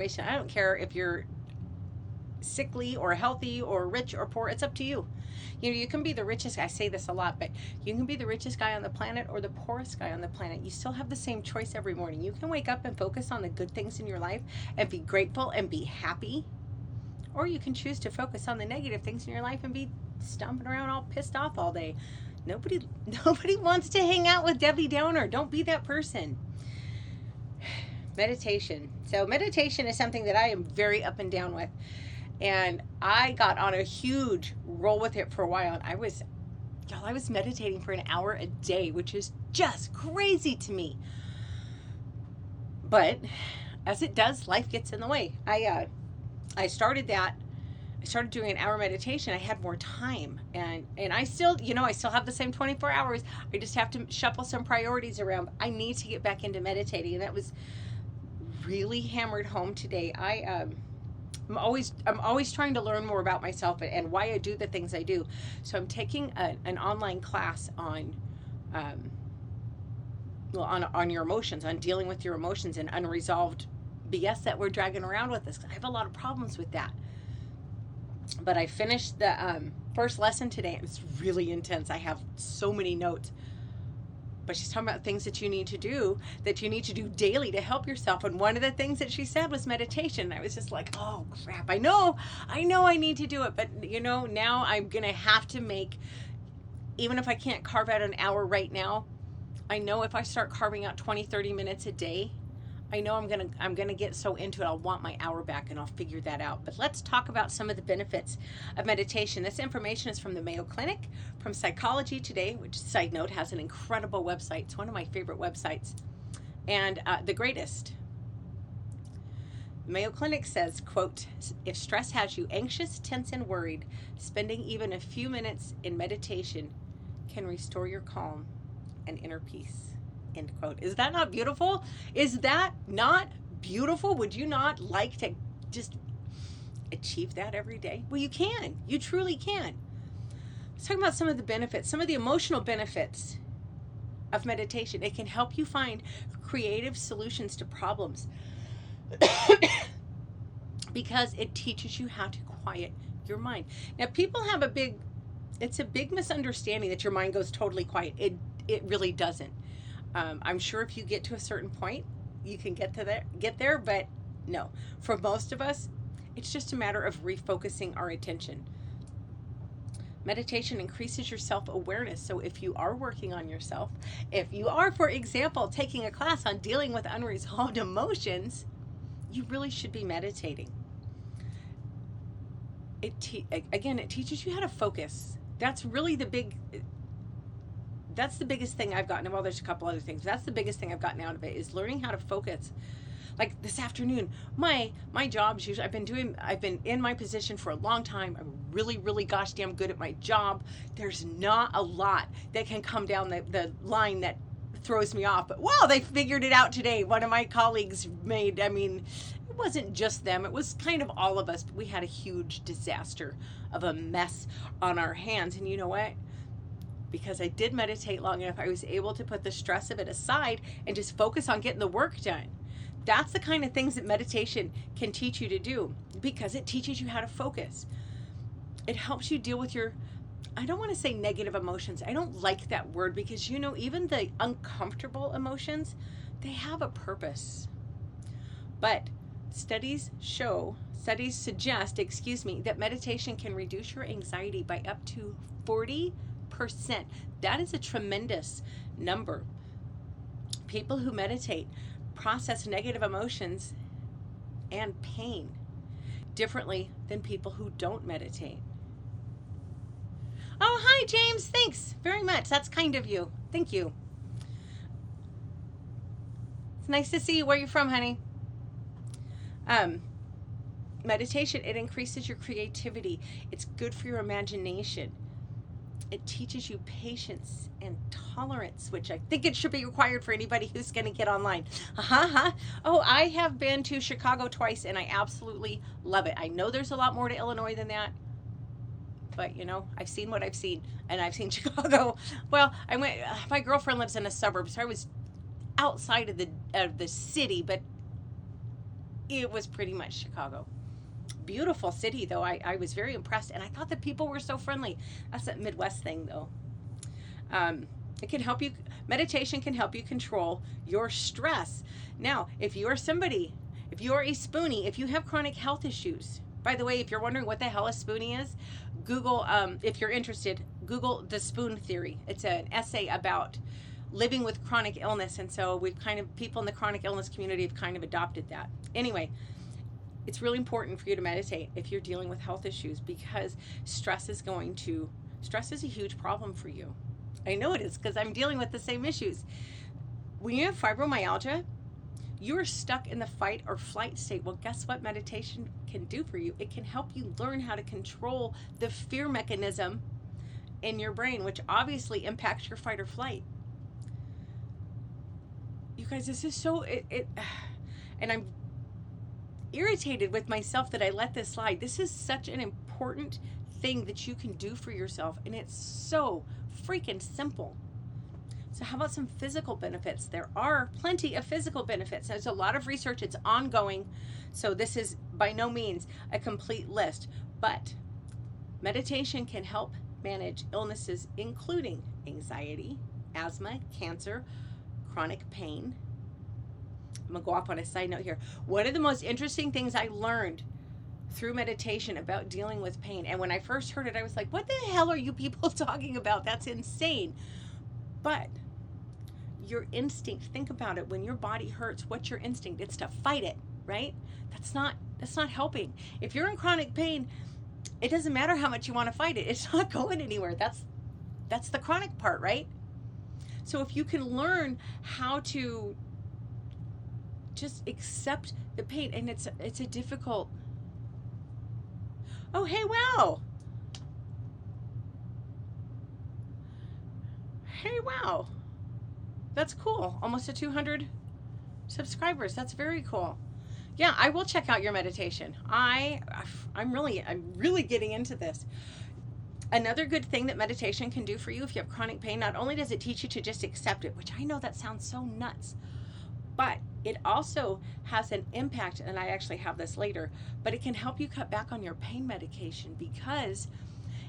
I don't care if you're sickly or healthy or rich or poor. It's up to you. You know, you can be the richest guy. I say this a lot, but you can be the richest guy on the planet or the poorest guy on the planet. You still have the same choice every morning. You can wake up and focus on the good things in your life and be grateful and be happy, or you can choose to focus on the negative things in your life and be stomping around all pissed off all day. Nobody nobody wants to hang out with Debbie Downer. Don't be that person. Meditation. So meditation is something that I am very up and down with. And I got on a huge roll with it for a while. And I was meditating for an hour a day, which is just crazy to me. But as it does, life gets in the way. I started that. I started doing an hour meditation. I had more time, and I still, I still have the same 24 hours. I just have to shuffle some priorities around. I need to get back into meditating, and that was really hammered home today. I'm always trying to learn more about myself and why I do the things I do. So I'm taking an online class on your emotions, on dealing with your emotions and unresolved BS that we're dragging around with us. I have a lot of problems with that. But I finished the first lesson today. It was really intense. I have so many notes. But she's talking about things that you need to do daily to help yourself. And one of the things that she said was meditation. I was just like, oh crap, I know I need to do it. But now I'm going to have to make, even if I can't carve out an hour right now, I know if I start carving out 20, 30 minutes a day, I know I'm gonna get so into it, I'll want my hour back, and I'll figure that out. But let's talk about some of the benefits of meditation. This information is from the Mayo Clinic, from Psychology Today, which, side note, has an incredible website. It's one of my favorite websites, and the greatest. Mayo Clinic says, quote, if stress has you anxious, tense, and worried, spending even a few minutes in meditation can restore your calm and inner peace. End quote. Is that not beautiful? Is that not beautiful? Would you not like to just achieve that every day? Well, you can. You truly can. Let's talk about some of the benefits, some of the emotional benefits of meditation. It can help you find creative solutions to problems because it teaches you how to quiet your mind. Now, people have it's a big misunderstanding that your mind goes totally quiet. It really doesn't. I'm sure if you get to a certain point, you can get there, but no. For most of us, it's just a matter of refocusing our attention. Meditation increases your self-awareness. So if you are working on yourself, if you are, for example, taking a class on dealing with unresolved emotions, you really should be meditating. It teaches you how to focus. That's really that's the biggest thing I've gotten. Well, there's a couple other things. That's the biggest thing I've gotten out of it, is learning how to focus. Like this afternoon, my job's usually, I've been in my position for a long time. I'm really, really gosh damn good at my job. There's not a lot that can come down the line that throws me off. But wow, they figured it out today. One of my colleagues it wasn't just them. It was kind of all of us. But we had a huge disaster of a mess on our hands. And you know what? Because I did meditate long enough, I was able to put the stress of it aside and just focus on getting the work done. That's the kind of things that meditation can teach you to do, because it teaches you how to focus. It helps you deal with your, I don't want to say negative emotions. I don't like that word, because even the uncomfortable emotions, they have a purpose. But studies suggest, that meditation can reduce your anxiety by up to 40%. That is a tremendous number. People who meditate process negative emotions and pain differently than people who don't meditate. Oh, hi, James. Thanks very much. That's kind of you. Thank you. It's nice to see you. Where are you from, honey? Meditation, it increases your creativity. It's good for your imagination. It teaches you patience and tolerance, which I think it should be required for anybody who's going to get online. Oh, I have been to Chicago twice, and I absolutely love it. I know there's a lot more to Illinois than that, but I've seen what I've seen, and I've seen Chicago. Well, my girlfriend lives in a suburb, so I was outside of the city, but it was pretty much Chicago. Beautiful city, though. I was very impressed, and I thought that people were so friendly. That's a Midwest thing, though. It can help you, meditation can help you control your stress. Now, if you are a spoonie, if you have chronic health issues, by the way, if you're wondering what the hell a spoonie is, Google, if you're interested, Google the spoon theory. It's an essay about living with chronic illness, and so people in the chronic illness community have kind of adopted that. Anyway, it's really important for you to meditate if you're dealing with health issues, because stress is a huge problem for you. I know it is, because I'm dealing with the same issues. When you have fibromyalgia, you're stuck in the fight or flight state. Well, guess what meditation can do for you? It can help you learn how to control the fear mechanism in your brain, which obviously impacts your fight or flight. You guys, this is so, and I'm irritated with myself that I let this slide. This is such an important thing that you can do for yourself, and it's so freaking simple. So how about some physical benefits? There are plenty of physical benefits. There's a lot of research. It's ongoing. So this is by no means a complete list, but meditation can help manage illnesses including anxiety, asthma, cancer, chronic pain. I'm gonna go off on a side note here. One of the most interesting things I learned through meditation about dealing with pain, and when I first heard it, I was like, what the hell are you people talking about? That's insane. But your instinct, think about it. When your body hurts, what's your instinct? It's to fight it, right? That's not helping. If you're in chronic pain, it doesn't matter how much you want to fight it. It's not going anywhere. That's the chronic part, right? So if you can learn how to just accept the pain, and it's a difficult. Oh, hey, wow. Hey, wow. That's cool. Almost to 200 subscribers. That's very cool. Yeah, I will check out your meditation. I'm really getting into this. Another good thing that meditation can do for you if you have chronic pain, not only does it teach you to just accept it, which I know that sounds so nuts, but it also has an impact, and I actually have this later, but it can help you cut back on your pain medication, because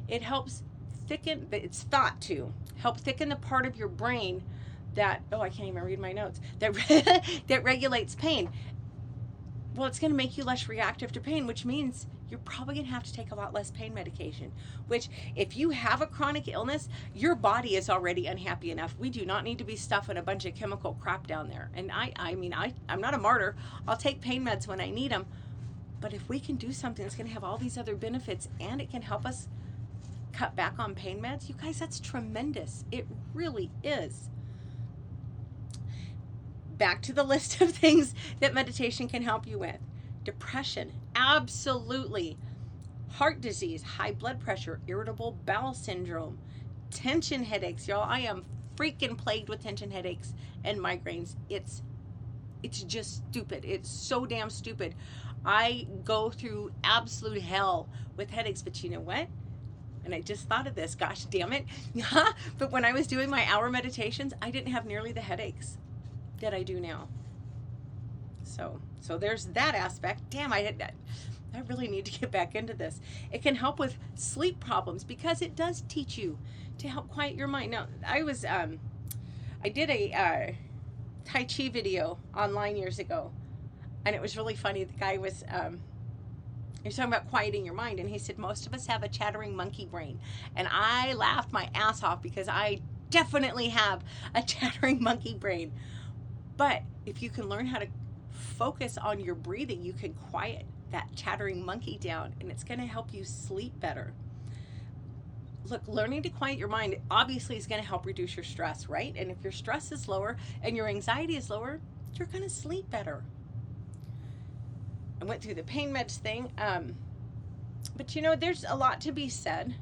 it helps thicken, it's thought to help thicken the part of your brain that, I can't even read my notes, that regulates pain. Well, it's going to make you less reactive to pain, which means you're probably going to have to take a lot less pain medication, which if you have a chronic illness, your body is already unhappy enough. We do not need to be stuffing a bunch of chemical crap down there. And I'm not a martyr. I'll take pain meds when I need them. But if we can do something that's going to have all these other benefits, and it can help us cut back on pain meds, you guys, that's tremendous. It really is. Back to the list of things that meditation can help you with. Depression, absolutely. Heart disease, high blood pressure, irritable bowel syndrome, tension headaches. Y'all, I am freaking plagued with tension headaches and migraines. It's just stupid. It's so damn stupid. I go through absolute hell with headaches, but you know what? And I just thought of this, gosh damn it. But when I was doing my hour meditations, I didn't have nearly the headaches that I do now. So there's that aspect. Damn, I really need to get back into this. It can help with sleep problems, because it does teach you to help quiet your mind. Now, I did a Tai Chi video online years ago, and it was really funny. The guy was he was talking about quieting your mind, and he said most of us have a chattering monkey brain, and I laughed my ass off, because I definitely have a chattering monkey brain. But if you can learn how to focus on your breathing, you can quiet that chattering monkey down, and it's going to help you sleep better. Look, learning to quiet your mind obviously is going to help reduce your stress, right? And if your stress is lower and your anxiety is lower, you're going to sleep better. I went through the pain meds thing, but you know, there's a lot to be said.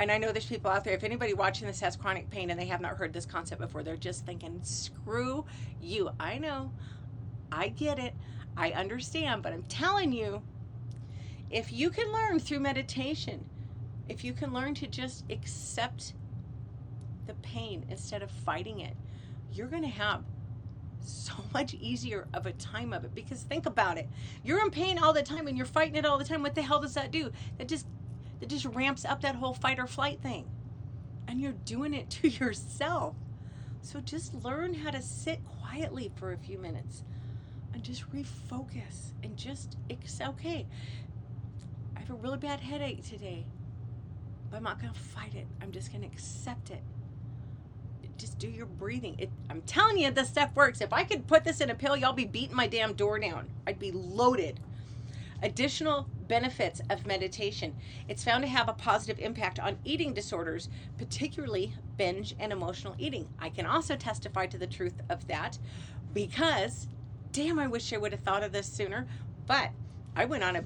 And I know there's people out there, if anybody watching this has chronic pain and they have not heard this concept before, they're just thinking, screw you. I know, I get it, I understand, but I'm telling you, if you can learn through meditation, if you can learn to just accept the pain instead of fighting it, you're going to have so much easier of a time of it. Because think about it. You're in pain all the time and you're fighting it all the time. What the hell does that do? That just ramps up that whole fight or flight thing. And you're doing it to yourself. So just learn how to sit quietly for a few minutes and just refocus and just, it's okay. I have a really bad headache today, but I'm not going to fight it. I'm just going to accept it. Just do your breathing. I'm telling you, this stuff works. If I could put this in a pill, y'all be beating my damn door down. I'd be loaded. Additional benefits of meditation. It's found to have a positive impact on eating disorders, particularly binge and emotional eating. I can also testify to the truth of that because, damn, I wish I would have thought of this sooner. But I went on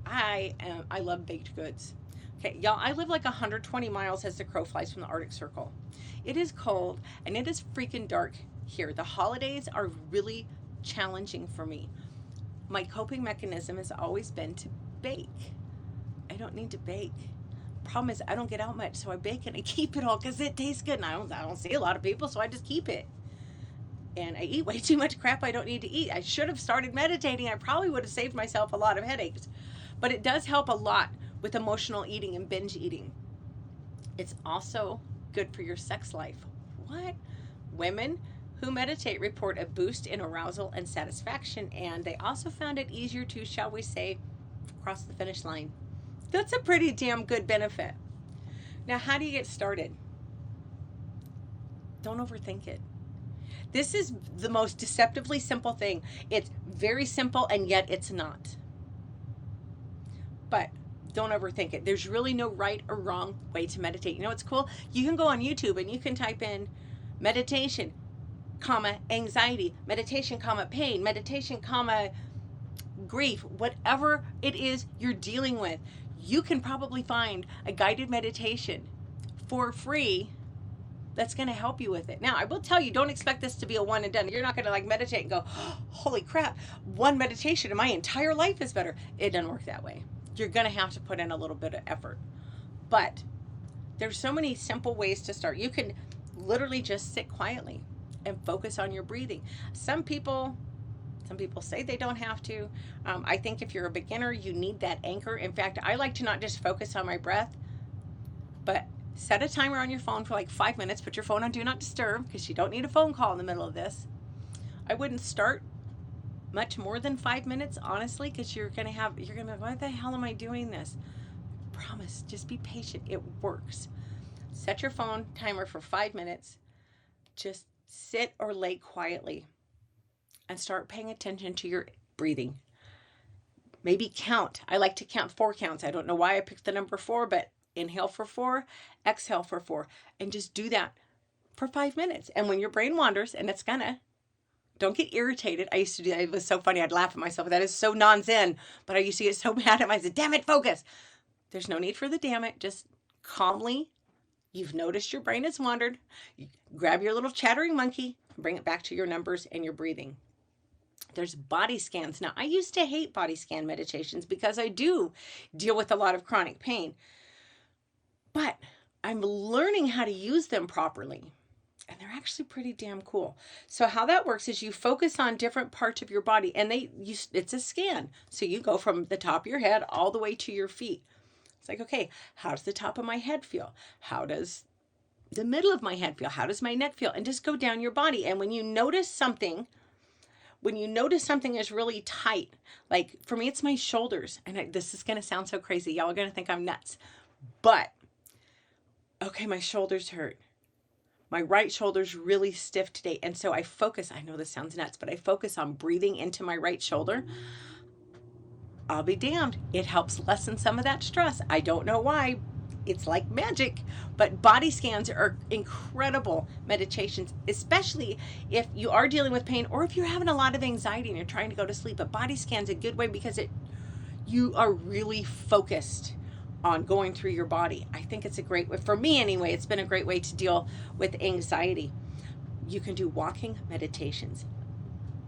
I love baked goods. Okay, y'all, I live like 120 miles as the crow flies from the Arctic Circle. It is cold and it is freaking dark here. The holidays are really challenging for me. My coping mechanism has always been to bake. I don't need to bake. Problem is, I don't get out much, so I bake and I keep it all because it tastes good. And I don't see a lot of people, so I just keep it. And I eat way too much crap I don't need to eat. I should have started meditating. I probably would have saved myself a lot of headaches. But it does help a lot with emotional eating and binge eating. It's also good for your sex life. What? Women who meditate report a boost in arousal and satisfaction, and they also found it easier to, shall we say, cross the finish line. That's a pretty damn good benefit. Now, how do you get started? Don't overthink it. This is the most deceptively simple thing. It's very simple, and yet it's not. But don't overthink it. There's really no right or wrong way to meditate. You know what's cool? You can go on YouTube and you can type in meditation, anxiety, meditation, pain, meditation, grief, whatever it is you're dealing with. You can probably find a guided meditation for free that's going to help you with it. Now, I will tell you, don't expect this to be a one and done. You're not going to meditate and go, oh, holy crap, one meditation and my entire life is better. It doesn't work that way. You're going to have to put in a little bit of effort. But there's so many simple ways to start. You can literally just sit quietly and focus on your breathing. Some people say they don't have to. I think if you're a beginner, you need that anchor. In fact, I like to not just focus on my breath, but set a timer on your phone for like 5 minutes. Put your phone on Do Not Disturb because you don't need a phone call in the middle of this. I wouldn't start much more than 5 minutes, honestly, because you're gonna be like, why the hell am I doing this? Promise, just be patient. It works. Set your phone timer for 5 minutes. Just sit or lay quietly and start paying attention to your breathing. Maybe count. I like to count 4 counts. I don't know why I picked the number 4, but inhale for 4, exhale for 4, and just do that for 5 minutes. And when your brain wanders, and it's gonna, don't get irritated. I used to do that. It was so funny. I'd laugh at myself. That is so non-zen. But I used to get so mad at myself. I said, damn it, focus. There's no need for the damn it. Just calmly, you've noticed your brain has wandered. You grab your little chattering monkey and bring it back to your numbers and your breathing. There's body scans. Now, I used to hate body scan meditations because I do deal with a lot of chronic pain. But I'm learning how to use them properly. And they're actually pretty damn cool. So how that works is you focus on different parts of your body, and it's a scan. So you go from the top of your head all the way to your feet. It's like, okay, how does the top of my head feel? How does the middle of my head feel? How does my neck feel? And just go down your body. And when you notice something is really tight, like for me, it's my shoulders. And this is going to sound so crazy. Y'all are going to think I'm nuts. But, okay, my shoulders hurt. My right shoulder's really stiff today. And so I focus, I know this sounds nuts, but I focus on breathing into my right shoulder. I'll be damned. It helps lessen some of that stress. I don't know why. It's like magic. But body scans are incredible meditations, especially if you are dealing with pain or if you're having a lot of anxiety and you're trying to go to sleep. A body scan's a good way because you are really focused on going through your body. I think it's a great way, for me anyway, it's been a great way to deal with anxiety. You can do walking meditations.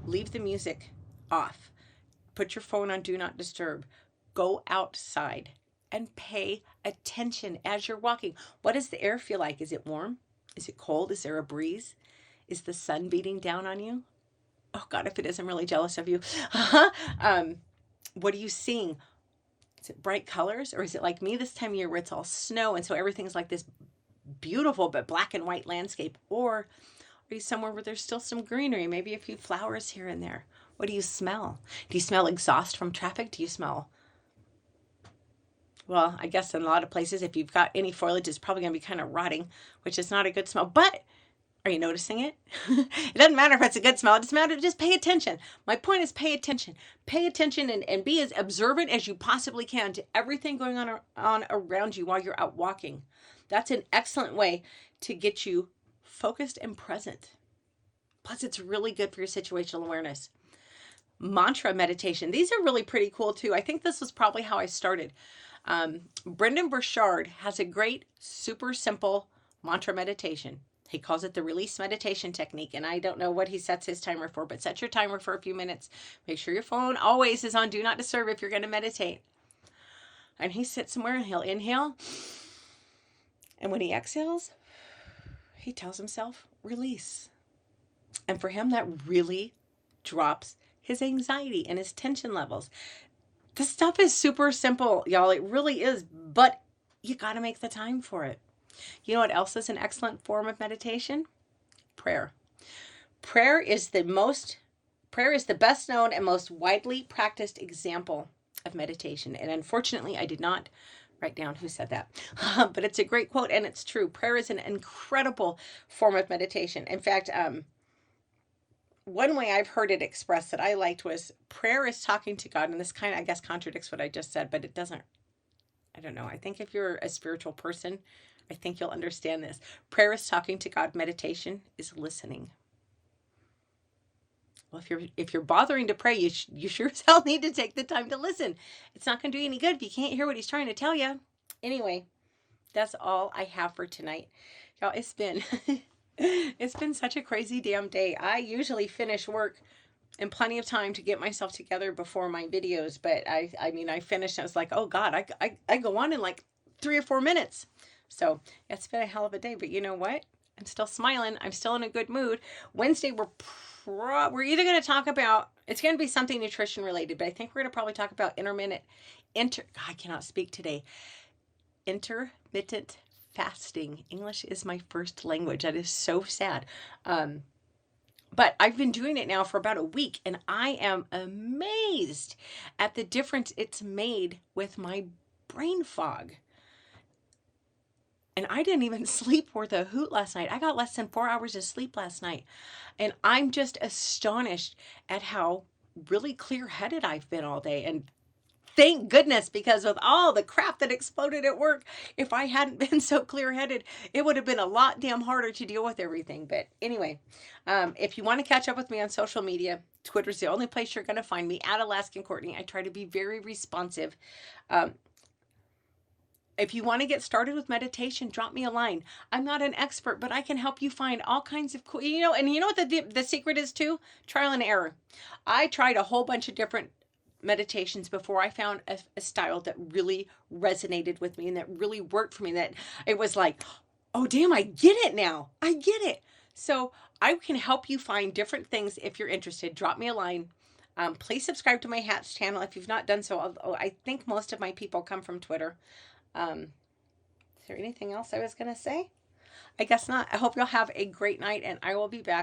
Leave the music off. Put your phone on Do Not Disturb. Go outside and pay attention as you're walking. What does the air feel like? Is it warm? Is it cold? Is there a breeze? Is the sun beating down on you? Oh God, if it is, I'm really jealous of you. What are you seeing? Is it bright colors, or is it like me this time of year where it's all snow and so everything's like this beautiful but black and white landscape? Or are you somewhere where there's still some greenery, maybe a few flowers here and there? What do you smell? Do you smell exhaust from traffic? Do you smell, well, I guess in a lot of places, if you've got any foliage, it's probably going to be kind of rotting, which is not a good smell. But are you noticing it? It doesn't matter if it's a good smell. It doesn't matter. Just pay attention. My point is pay attention. Pay attention and be as observant as you possibly can to everything going on around you while you're out walking. That's an excellent way to get you focused and present. Plus, it's really good for your situational awareness. Mantra meditation. These are really pretty cool too. I think this was probably how I started. Brendan Burchard has a great, super simple mantra meditation. He calls it the release meditation technique. And I don't know what he sets his timer for, but set your timer for a few minutes. Make sure your phone always is on do not disturb if you're going to meditate. And he sits somewhere and he'll inhale. And when he exhales, he tells himself, release. And for him, that really drops his anxiety and his tension levels. This stuff is super simple, y'all. It really is, but you got to make the time for it. You know what else is an excellent form of meditation? Prayer. Prayer is the best known and most widely practiced example of meditation. And unfortunately, I did not write down who said that, but it's a great quote and it's true. Prayer is an incredible form of meditation. In fact, one way I've heard it expressed that I liked was prayer is talking to God. And this kind of, I guess, contradicts what I just said, but it doesn't, I don't know. I think if you're a spiritual person, I think you'll understand this. Prayer is talking to God. Meditation is listening. Well, if you're bothering to pray, you sure as hell need to take the time to listen. It's not going to do you any good if you can't hear what he's trying to tell you. Anyway, that's all I have for tonight. Y'all, it's been such a crazy damn day. I usually finish work in plenty of time to get myself together before my videos, but I finished. I was like, oh God, I go on in like 3 or 4 minutes. So it's been a hell of a day, but you know what? I'm still smiling. I'm still in a good mood. Wednesday, we're either going to talk about, it's going to be something nutrition related, but I think we're going to probably talk about I cannot speak today. Intermittent fasting. English is my first language. That is so sad. But I've been doing it now for about a week, and I am amazed at the difference it's made with my brain fog. And I didn't even sleep worth a hoot last night. I got less than 4 hours of sleep last night. And I'm just astonished at how really clear-headed I've been all day. And thank goodness, because with all the crap that exploded at work, if I hadn't been so clear-headed, it would have been a lot damn harder to deal with everything. But anyway, if you want to catch up with me on social media, Twitter's the only place you're going to find me, at Alaskan Courtney. I try to be very responsive. If you want to get started with meditation, drop me a line. I'm not an expert, but I can help you find all kinds of cool, and you know what the secret is too? Trial and error. I tried a whole bunch of different meditations before I found a style that really resonated with me and that really worked for me, that it was like, oh damn, I get it now. I get it. So I can help you find different things. If you're interested, drop me a line. Please subscribe to my Hats channel if you've not done so. I think most of my people come from Twitter. Is there anything else I was going to say? I guess not. I hope you'll have a great night, and I will be back.